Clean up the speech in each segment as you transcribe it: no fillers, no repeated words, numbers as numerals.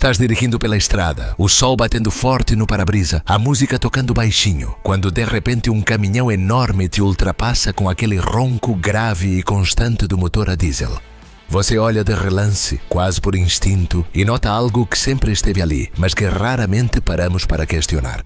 Estás dirigindo pela estrada, o sol batendo forte no para-brisa, a música tocando baixinho, quando de repente um caminhão enorme te ultrapassa com aquele ronco grave e constante do motor a diesel. Você olha de relance, quase por instinto, e nota algo que sempre esteve ali, mas que raramente paramos para questionar.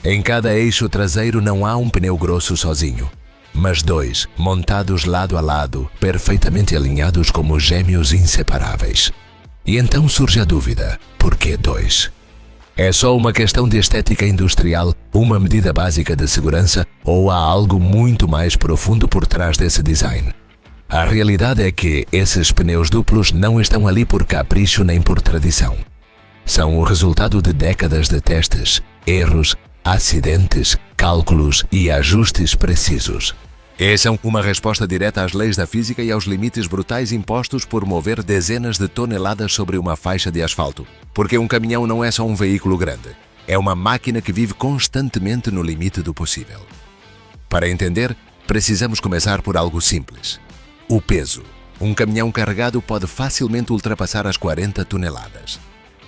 Em cada eixo traseiro não há um pneu grosso sozinho, mas dois, montados lado a lado, perfeitamente alinhados como gêmeos inseparáveis. E então surge a dúvida, por que dois? É só uma questão de estética industrial, uma medida básica de segurança, ou há algo muito mais profundo por trás desse design? A realidade é que esses pneus duplos não estão ali por capricho nem por tradição. São o resultado de décadas de testes, erros, acidentes, cálculos e ajustes precisos. São uma resposta direta às leis da física e aos limites brutais impostos por mover dezenas de toneladas sobre uma faixa de asfalto. Porque um caminhão não é só um veículo grande, é uma máquina que vive constantemente no limite do possível. Para entender, precisamos começar por algo simples. O peso. Um caminhão carregado pode facilmente ultrapassar as 40 toneladas.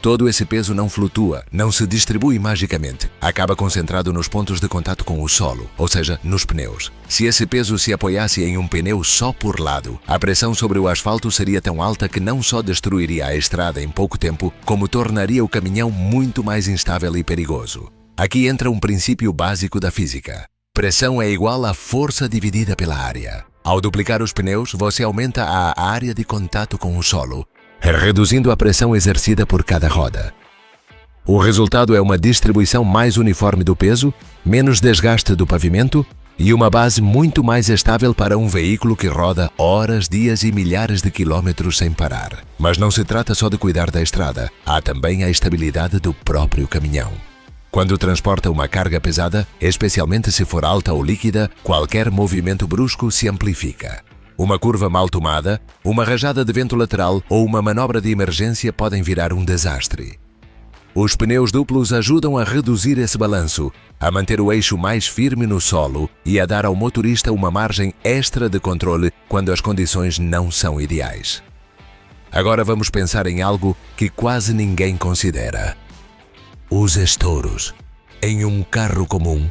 Todo esse peso não flutua, não se distribui magicamente. Acaba concentrado nos pontos de contato com o solo, ou seja, nos pneus. Se esse peso se apoiasse em um pneu só por lado, a pressão sobre o asfalto seria tão alta que não só destruiria a estrada em pouco tempo, como tornaria o caminhão muito mais instável e perigoso. Aqui entra um princípio básico da física. Pressão é igual a força dividida pela área. Ao duplicar os pneus, você aumenta a área de contato com o solo, reduzindo a pressão exercida por cada roda. O resultado é uma distribuição mais uniforme do peso, menos desgaste do pavimento e uma base muito mais estável para um veículo que roda horas, dias e milhares de quilômetros sem parar. Mas não se trata só de cuidar da estrada, há também a estabilidade do próprio caminhão. Quando transporta uma carga pesada, especialmente se for alta ou líquida, qualquer movimento brusco se amplifica. Uma curva mal tomada, uma rajada de vento lateral ou uma manobra de emergência podem virar um desastre. Os pneus duplos ajudam a reduzir esse balanço, a manter o eixo mais firme no solo e a dar ao motorista uma margem extra de controle quando as condições não são ideais. Agora vamos pensar em algo que quase ninguém considera. Os estouros. Em um carro comum,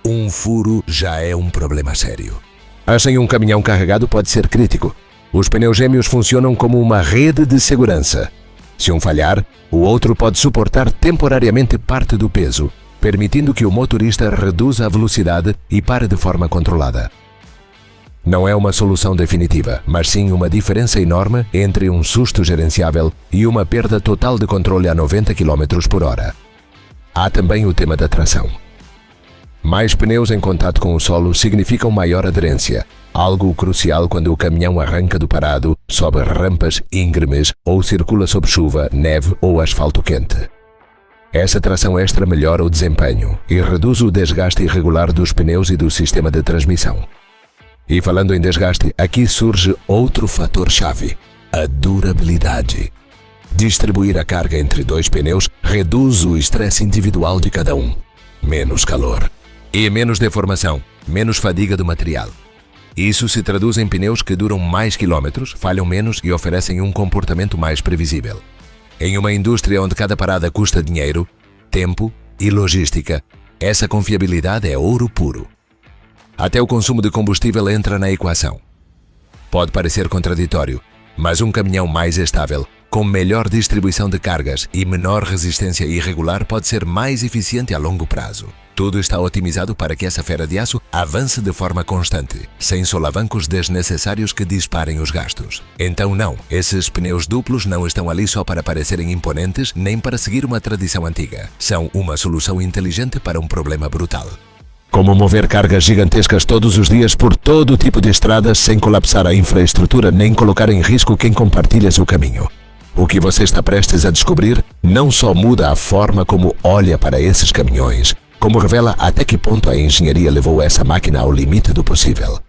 um furo já é um problema sério. Em um caminhão carregado pode ser crítico. Os pneus gêmeos funcionam como uma rede de segurança. Se um falhar, o outro pode suportar temporariamente parte do peso, permitindo que o motorista reduza a velocidade e pare de forma controlada. Não é uma solução definitiva, mas sim uma diferença enorme entre um susto gerenciável e uma perda total de controle a 90 km por hora. Há também o tema da tração. Mais pneus em contato com o solo significam maior aderência, algo crucial quando o caminhão arranca do parado, sobe rampas íngremes ou circula sob chuva, neve ou asfalto quente. Essa tração extra melhora o desempenho e reduz o desgaste irregular dos pneus e do sistema de transmissão. E falando em desgaste, aqui surge outro fator-chave: a durabilidade. Distribuir a carga entre dois pneus reduz o estresse individual de cada um. Menos calor. E menos deformação, menos fadiga do material. Isso se traduz em pneus que duram mais quilômetros, falham menos e oferecem um comportamento mais previsível. Em uma indústria onde cada parada custa dinheiro, tempo e logística, essa confiabilidade é ouro puro. Até o consumo de combustível entra na equação. Pode parecer contraditório, mas um caminhão mais estável, com melhor distribuição de cargas e menor resistência irregular, pode ser mais eficiente a longo prazo. Tudo está otimizado para que essa fera de aço avance de forma constante, sem solavancos desnecessários que disparem os gastos. Então não, esses pneus duplos não estão ali só para parecerem imponentes nem para seguir uma tradição antiga. São uma solução inteligente para um problema brutal. Como mover cargas gigantescas todos os dias por todo tipo de estradas sem colapsar a infraestrutura nem colocar em risco quem compartilha seu caminho. O que você está prestes a descobrir não só muda a forma como olha para esses caminhões, como revela até que ponto a engenharia levou essa máquina ao limite do possível.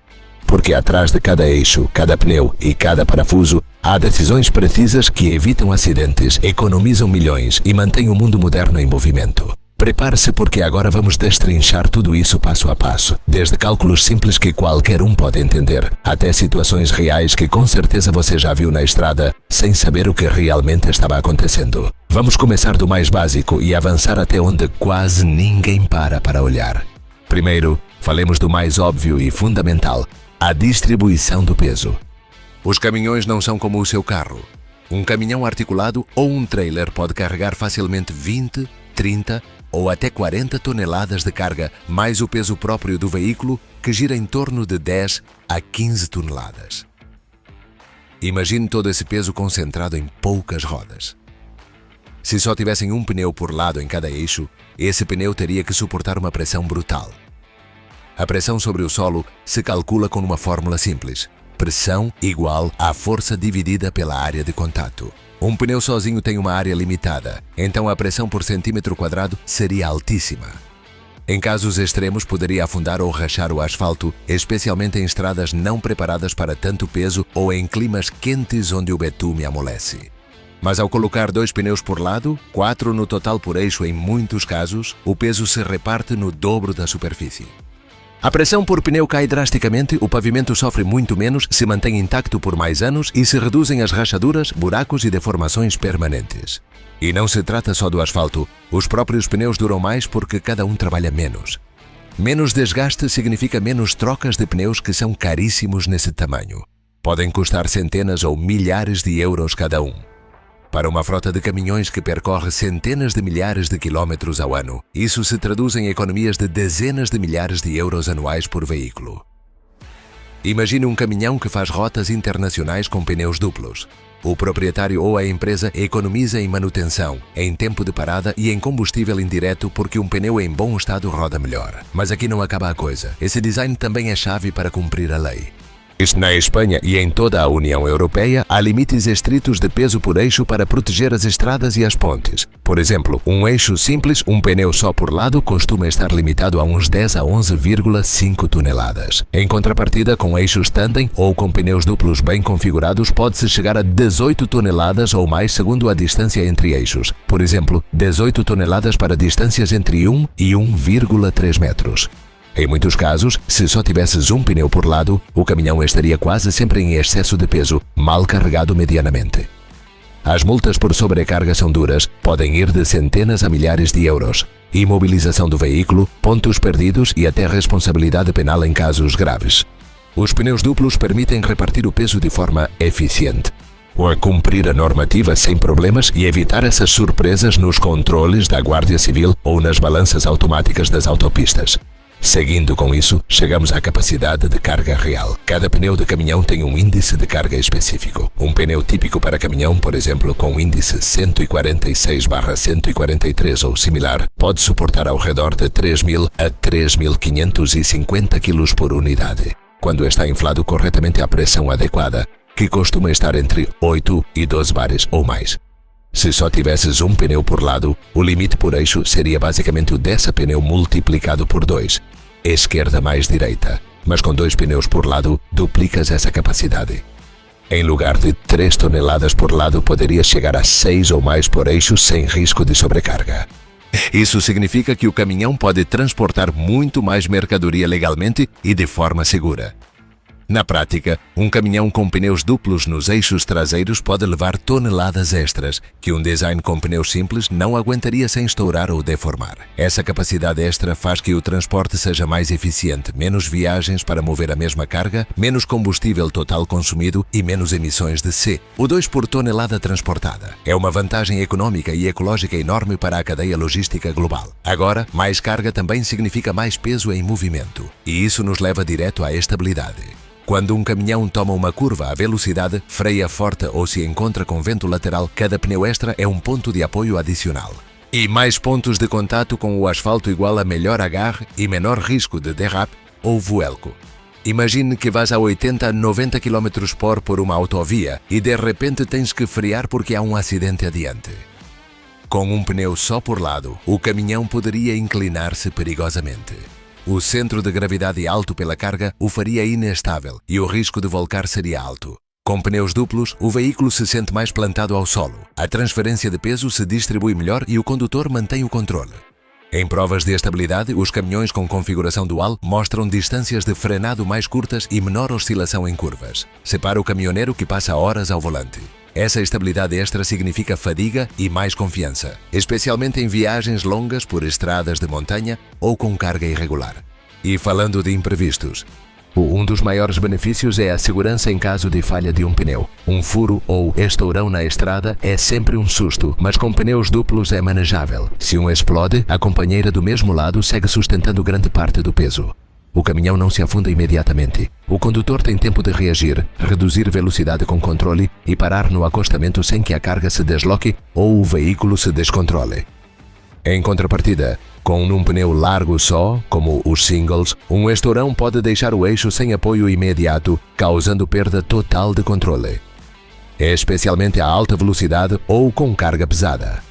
Porque atrás de cada eixo, cada pneu e cada parafuso, há decisões precisas que evitam acidentes, economizam milhões e mantêm o mundo moderno em movimento. Prepare-se porque agora vamos destrinchar tudo isso passo a passo, desde cálculos simples que qualquer um pode entender, até situações reais que com certeza você já viu na estrada, sem saber o que realmente estava acontecendo. Vamos começar do mais básico e avançar até onde quase ninguém para olhar. Primeiro, falemos do mais óbvio e fundamental, a distribuição do peso. Os caminhões não são como o seu carro. Um caminhão articulado ou um trailer pode carregar facilmente 20, 30 ou até 40 toneladas de carga, mais o peso próprio do veículo, que gira em torno de 10 a 15 toneladas. Imagine todo esse peso concentrado em poucas rodas. Se só tivessem um pneu por lado em cada eixo, esse pneu teria que suportar uma pressão brutal. A pressão sobre o solo se calcula com uma fórmula simples: pressão igual à força dividida pela área de contato. Um pneu sozinho tem uma área limitada, então a pressão por centímetro quadrado seria altíssima. Em casos extremos, poderia afundar ou rachar o asfalto, especialmente em estradas não preparadas para tanto peso ou em climas quentes onde o betume amolece. Mas ao colocar 2 pneus por lado, 4 no total por eixo em muitos casos, o peso se reparte no dobro da superfície. A pressão por pneu cai drasticamente, o pavimento sofre muito menos, se mantém intacto por mais anos e se reduzem as rachaduras, buracos e deformações permanentes. E não se trata só do asfalto, os próprios pneus duram mais porque cada um trabalha menos. Menos desgaste significa menos trocas de pneus, que são caríssimos nesse tamanho. Podem custar centenas ou milhares de euros cada um. Para uma frota de caminhões que percorre centenas de milhares de quilómetros ao ano, isso se traduz em economias de dezenas de milhares de euros anuais por veículo. Imagine um caminhão que faz rotas internacionais com pneus duplos. O proprietário ou a empresa economiza em manutenção, em tempo de parada e em combustível indireto, porque um pneu em bom estado roda melhor. Mas aqui não acaba a coisa. Esse design também é chave para cumprir a lei. Na Espanha e em toda a União Europeia, há limites estritos de peso por eixo para proteger as estradas e as pontes. Por exemplo, um eixo simples, um pneu só por lado, costuma estar limitado a uns 10 a 11,5 toneladas. Em contrapartida, com eixos tandem ou com pneus duplos bem configurados, pode-se chegar a 18 toneladas ou mais segundo a distância entre eixos. Por exemplo, 18 toneladas para distâncias entre 1 e 1,3 metros. Em muitos casos, se só tivesses um pneu por lado, o caminhão estaria quase sempre em excesso de peso, mal carregado medianamente. As multas por sobrecarga são duras, podem ir de centenas a milhares de euros. Imobilização do veículo, pontos perdidos e até responsabilidade penal em casos graves. Os pneus duplos permitem repartir o peso de forma eficiente, ou cumprir a normativa sem problemas e evitar essas surpresas nos controles da Guardia Civil ou nas balanças automáticas das autopistas. Seguindo com isso, chegamos à capacidade de carga real. Cada pneu de caminhão tem um índice de carga específico. Um pneu típico para caminhão, por exemplo, com índice 146/143 ou similar, pode suportar ao redor de 3.000 a 3.550 kg por unidade, quando está inflado corretamente à pressão adequada, que costuma estar entre 8 e 12 bares ou mais. Se só tivesses um pneu por lado, o limite por eixo seria basicamente o dessa pneu multiplicado por 2, esquerda mais direita, mas com 2 pneus por lado, duplicas essa capacidade. Em lugar de 3 toneladas por lado, poderia chegar a 6 ou mais por eixo sem risco de sobrecarga. Isso significa que o caminhão pode transportar muito mais mercadoria legalmente e de forma segura. Na prática, um caminhão com pneus duplos nos eixos traseiros pode levar toneladas extras, que um design com pneus simples não aguentaria sem estourar ou deformar. Essa capacidade extra faz que o transporte seja mais eficiente, menos viagens para mover a mesma carga, menos combustível total consumido e menos emissões de CO2 por tonelada transportada. É uma vantagem econômica e ecológica enorme para a cadeia logística global. Agora, mais carga também significa mais peso em movimento, e isso nos leva direto à estabilidade. Quando um caminhão toma uma curva à velocidade, freia forte ou se encontra com vento lateral, cada pneu extra é um ponto de apoio adicional. E mais pontos de contato com o asfalto igual a melhor agarre e menor risco de derrape ou vuelco. Imagine que vas a 80 a 90 km por uma autovia e de repente tens que frear porque há um acidente adiante. Com um pneu só por lado, o caminhão poderia inclinar-se perigosamente. O centro de gravidade alto pela carga o faria inestável e o risco de volcar seria alto. Com pneus duplos, o veículo se sente mais plantado ao solo. A transferência de peso se distribui melhor e o condutor mantém o controle. Em provas de estabilidade, os caminhões com configuração dual mostram distâncias de frenado mais curtas e menor oscilação em curvas. Separa o caminhoneiro que passa horas ao volante. Essa estabilidade extra significa fadiga e mais confiança, especialmente em viagens longas por estradas de montanha ou com carga irregular. E falando de imprevistos, um dos maiores benefícios é a segurança em caso de falha de um pneu. Um furo ou estourão na estrada é sempre um susto, mas com pneus duplos é manejável. Se um explode, a companheira do mesmo lado segue sustentando grande parte do peso. O caminhão não se afunda imediatamente. O condutor tem tempo de reagir, reduzir velocidade com controle e parar no acostamento sem que a carga se desloque ou o veículo se descontrole. Em contrapartida, com um pneu largo só, como os singles, um estourão pode deixar o eixo sem apoio imediato, causando perda total de controle, especialmente a alta velocidade ou com carga pesada.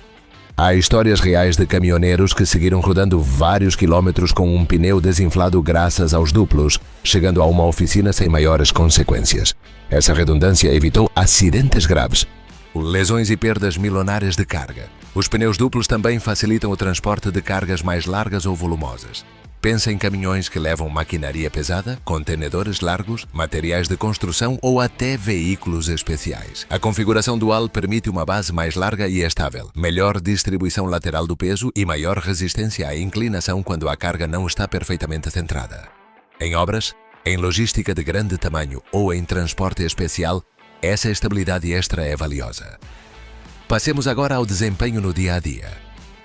Há histórias reais de caminhoneiros que seguiram rodando vários quilômetros com um pneu desinflado graças aos duplos, chegando a uma oficina sem maiores consequências. Essa redundância evitou acidentes graves, lesões e perdas milionárias de carga. Os pneus duplos também facilitam o transporte de cargas mais largas ou volumosas. Pensa em caminhões que levam maquinaria pesada, contenedores largos, materiais de construção ou até veículos especiais. A configuração dual permite uma base mais larga e estável, melhor distribuição lateral do peso e maior resistência à inclinação quando a carga não está perfeitamente centrada. Em obras, em logística de grande tamanho ou em transporte especial, essa estabilidade extra é valiosa. Passemos agora ao desempenho no dia a dia.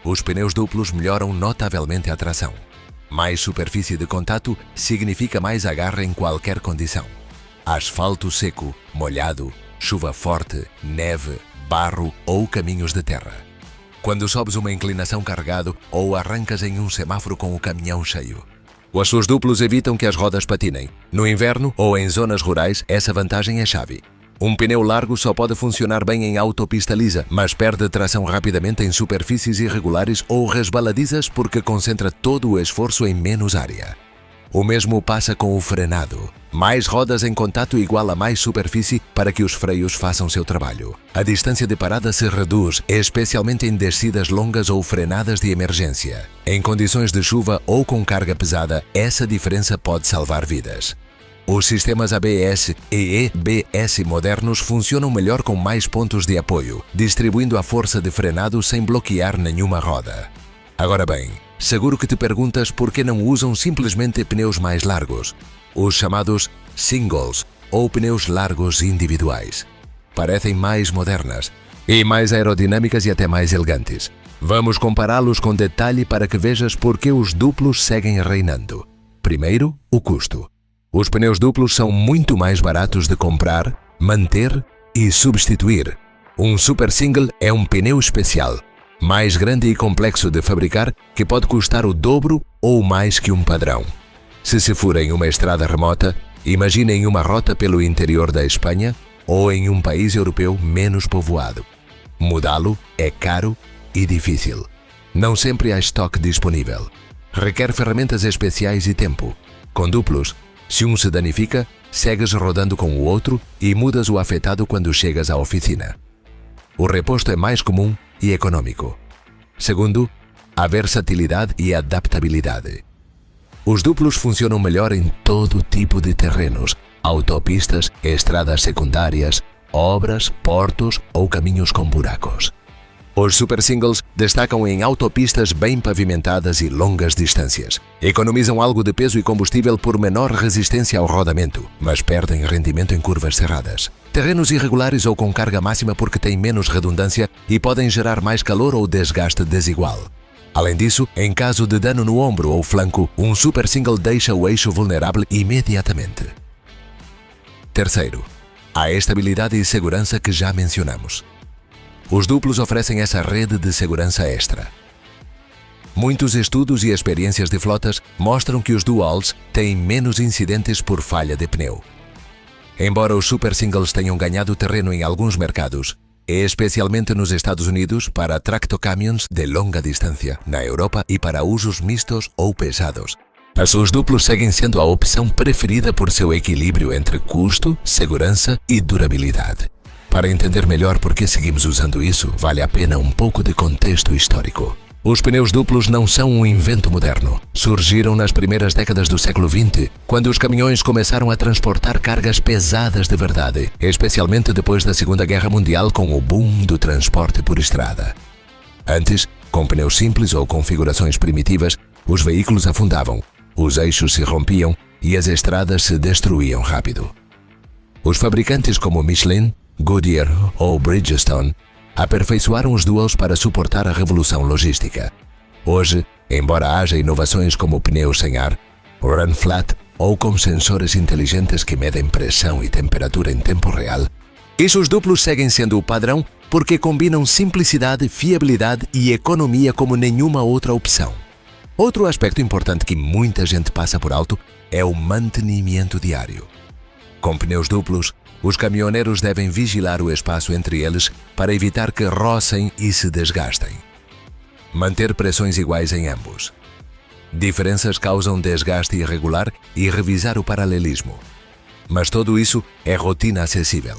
Os pneus duplos melhoram notavelmente a tração. Mais superfície de contato significa mais agarre em qualquer condição. Asfalto seco, molhado, chuva forte, neve, barro ou caminhos de terra. Quando sobes uma inclinação carregado ou arrancas em um semáforo com o caminhão cheio. Os seus duplos evitam que as rodas patinem. No inverno ou em zonas rurais, essa vantagem é chave. Um pneu largo só pode funcionar bem em autopista lisa, mas perde tração rapidamente em superfícies irregulares ou resbaladizas porque concentra todo o esforço em menos área. O mesmo passa com o frenado. Mais rodas em contato igual a mais superfície para que os freios façam seu trabalho. A distância de parada se reduz, especialmente em descidas longas ou frenadas de emergência. Em condições de chuva ou com carga pesada, essa diferença pode salvar vidas. Os sistemas ABS e EBS modernos funcionam melhor com mais pontos de apoio, distribuindo a força de frenado sem bloquear nenhuma roda. Agora bem, seguro que te perguntas por que não usam simplesmente pneus mais largos, os chamados singles ou pneus largos individuais. Parecem mais modernas e mais aerodinâmicas e até mais elegantes. Vamos compará-los com detalhe para que vejas por que os duplos seguem reinando. Primeiro, o custo. Os pneus duplos são muito mais baratos de comprar, manter e substituir. Um super single é um pneu especial, mais grande e complexo de fabricar, que pode custar o dobro ou mais que um padrão. Se for em uma estrada remota, imagine em uma rota pelo interior da Espanha ou em um país europeu menos povoado. Mudá-lo é caro e difícil. Não sempre há estoque disponível. Requer ferramentas especiais e tempo. Com duplos, se um se danifica, segues rodando com o outro e mudas o afetado quando chegas à oficina. O reposto é mais comum e econômico. Segundo, a versatilidade e adaptabilidade. Os duplos funcionam melhor em todo tipo de terrenos, autopistas, estradas secundárias, obras, portos ou caminhos com buracos. Os super singles destacam em autopistas bem pavimentadas e longas distâncias. Economizam algo de peso e combustível por menor resistência ao rodamento, mas perdem rendimento em curvas cerradas. Terrenos irregulares ou com carga máxima porque têm menos redundância e podem gerar mais calor ou desgaste desigual. Além disso, em caso de dano no ombro ou flanco, um super single deixa o eixo vulnerável imediatamente. Terceiro, a estabilidade e segurança que já mencionamos. Os duplos oferecem essa rede de segurança extra. Muitos estudos e experiências de flotas mostram que os duals têm menos incidentes por falha de pneu. Embora os super singles tenham ganhado terreno em alguns mercados, especialmente nos Estados Unidos para tractocamions de longa distância, na Europa e para usos mistos ou pesados, os duplos seguem sendo a opção preferida por seu equilíbrio entre custo, segurança e durabilidade. Para entender melhor por que seguimos usando isso, vale a pena um pouco de contexto histórico. Os pneus duplos não são um invento moderno. Surgiram nas primeiras décadas do século XX, quando os caminhões começaram a transportar cargas pesadas de verdade, especialmente depois da Segunda Guerra Mundial com o boom do transporte por estrada. Antes, com pneus simples ou configurações primitivas, os veículos afundavam, os eixos se rompiam e as estradas se destruíam rápido. Os fabricantes como Michelin, Goodyear ou Bridgestone aperfeiçoaram os duos para suportar a revolução logística. Hoje, embora haja inovações como pneus sem ar, run flat ou com sensores inteligentes que medem pressão e temperatura em tempo real, eixos duplos seguem sendo o padrão porque combinam simplicidade, fiabilidade e economia como nenhuma outra opção. Outro aspecto importante que muita gente passa por alto é o mantenimento diário. Com pneus duplos, os caminhoneiros devem vigiar o espaço entre eles para evitar que rocem e se desgastem. Manter pressões iguais em ambos. Diferenças causam desgaste irregular e revisar o paralelismo. Mas tudo isso é rotina acessível.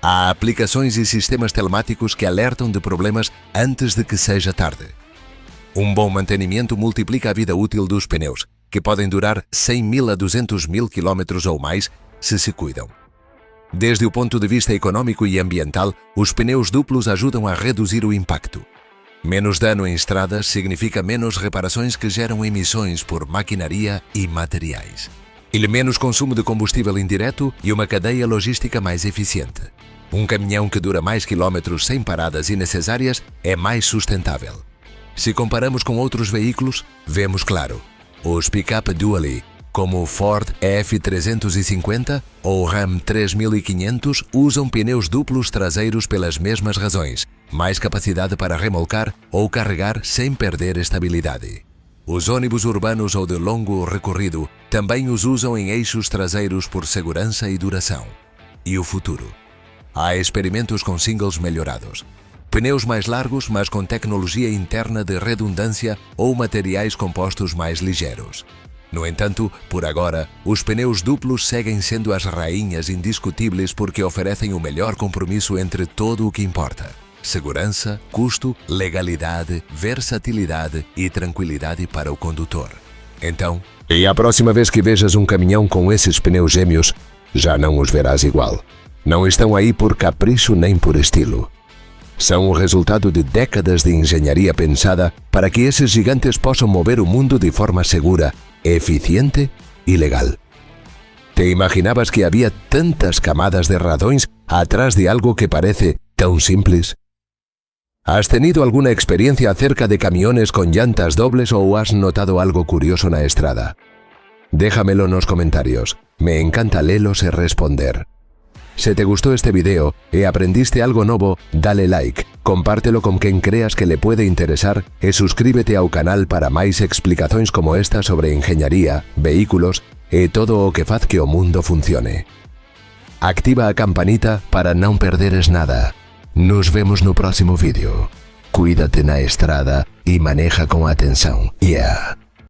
Há aplicações e sistemas telemáticos que alertam de problemas antes de que seja tarde. Um bom mantenimento multiplica a vida útil dos pneus, que podem durar 100.000 a 200.000 km ou mais se se cuidam. Desde o ponto de vista econômico e ambiental, os pneus duplos ajudam a reduzir o impacto. Menos dano em estradas significa menos reparações que geram emissões por maquinaria e materiais. E menos consumo de combustível indireto e uma cadeia logística mais eficiente. Um caminhão que dura mais quilómetros sem paradas innecessárias é mais sustentável. Se comparamos com outros veículos, vemos claro. Os pick-up Dually, como o Ford F350 ou Ram 3500, usam pneus duplos traseiros pelas mesmas razões, mais capacidade para remolcar ou carregar sem perder estabilidade. Os ônibus urbanos ou de longo recorrido também os usam em eixos traseiros por segurança e duração. E o futuro? Há experimentos com singles melhorados. Pneus mais largos, mas com tecnologia interna de redundância ou materiais compostos mais ligeiros. No entanto, por agora, os pneus duplos seguem sendo as rainhas indiscutíveis porque oferecem o melhor compromisso entre tudo o que importa: segurança, custo, legalidade, versatilidade e tranquilidade para o condutor. Então, e a próxima vez que vejas um caminhão com esses pneus gêmeos, já não os verás igual. Não estão aí por capricho nem por estilo. São o resultado de décadas de engenharia pensada para que esses gigantes possam mover o mundo de forma segura, eficiente e legal. ¿Te imaginabas que había tantas camadas de radões atrás de algo que parece tan simples? ¿Has tenido alguna experiencia acerca de camiones con llantas dobles o has notado algo curioso na estrada? Déjamelo nos comentarios. Me encanta lelos e responder. Si te gustó este video y aprendiste algo nuevo, dale like, compártelo con quien creas que le puede interesar y suscríbete ao canal para máis explicacións como esta sobre engenharía, vehículos y todo o que faz que o mundo funcione. Activa a campanita para non perderes nada. Nos vemos no próximo vídeo. Cuídate na estrada y maneja con atención. Yeah.